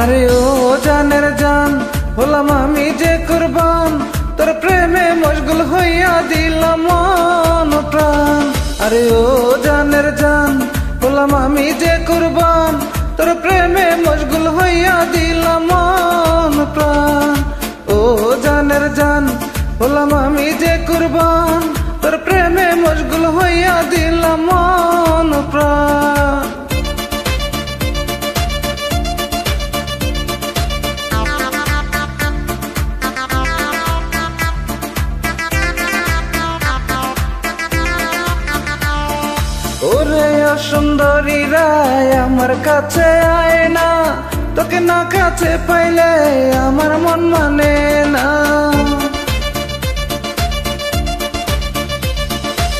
আরে ও জানের জান হলাম আমি যে কুরবান, তোর প্রেমে মশগুল হইয়া দিলাম মন প্রাণ। আরে ও জানের জান হলাম আমি যে কুরবান, তোর প্রেমে মশগুল হইয়া দিলাম মন প্রাণ। ও জানের জান হলাম আমি যে কুরবান, তোর প্রেমে মশগুল হইয়া দিলাম মন প্রাণ। ওরে সুন্দরী রায় আমার কাছে আয় না, তোকে না কাছে পাইলে আমার মন মানে না।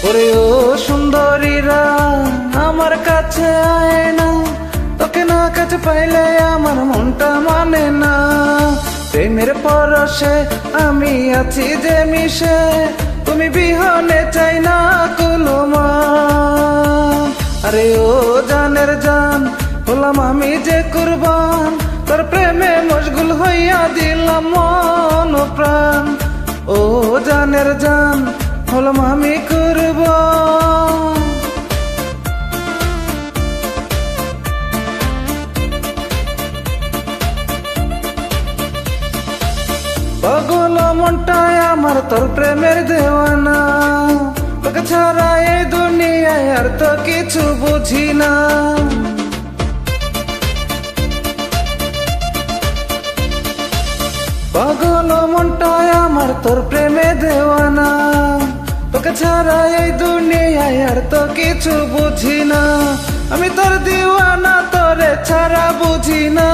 ওরে ও সুন্দরী রায় আমার কাছে আয় না, তোকে না কাছে পাইলে আমার মনটা মানে না। প্রেমের পরশে আমি আছি যে মিশে, তুমি বিহনে চাই না কুলমা। আরে ও জানের জান হলাম আমি যে কুরবান, তোর প্রেমে মশগুল হইয়া দিলাম মন প্রাণ। ও জানের জান হলাম আমি কুরবান। পাগল মনটায় আমার তোর প্রেমের দেওয়ানা, তোকে ছাড়া এই দুনিয়ায় আর তো কিছু বুঝি না। পাগল মনটায় আমার তোর প্রেমে দেওয়ানা, তোকে ছাড়া এই দুনিয়ায় আর তো কিছু বুঝি না। আমি তোর দিওয়ানা, তোরে ছাড়া বুঝি না।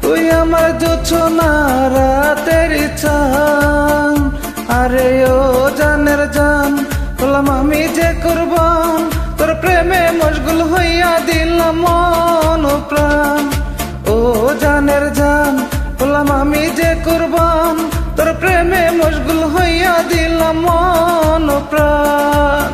তুই আমার জোছনা রাতের চাঁদ। আরে ও জানের জান হলাম আমি যে কুরবান, তোর প্রেমে মশগুল হইয়া দিলাম মন প্রাণ। ও জানের জান হলাম আমি যে কুরবান, তোর প্রেমে মশগুল হইয়া দিলাম মন প্রাণ।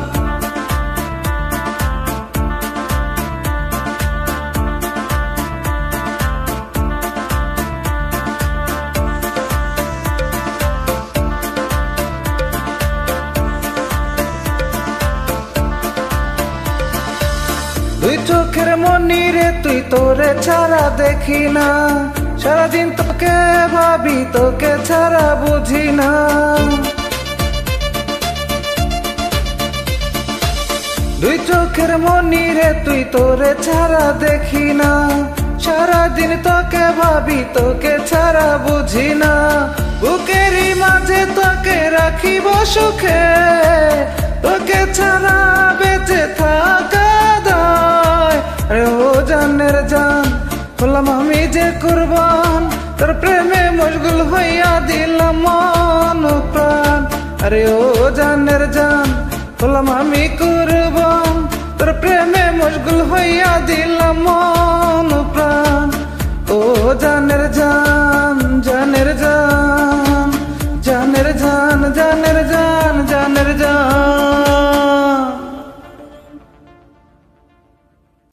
দুই চোখের মনি রে তুই তোরে ছাড়া দেখি না, সারাদিন তোকে ভাবি তোকে ছাড়া বুঝি না। দুই চোখের মনি রে তুই তোরে ছাড়া দেখি না, সারাদিন তোকে ভাবি তোকে ছাড়া বুঝি না। বুকেরই মাঝে তোকে রাখিব সুখে, তোকে ছাড়া বেঁচে থাকা দায়। আরে ও জানের জান হলাম আমি যে কুরবান, তোর প্রেমে মশগুল হইয়া দিলাম মন প্রাণ। আরে ও জানের জান হলাম আমি কুরবান, তোর প্রেমে মশগুল হইয়া দিলাম মন প্রাণ। ও জানের জান জানের জান জানের জান জানের জান জানের জান।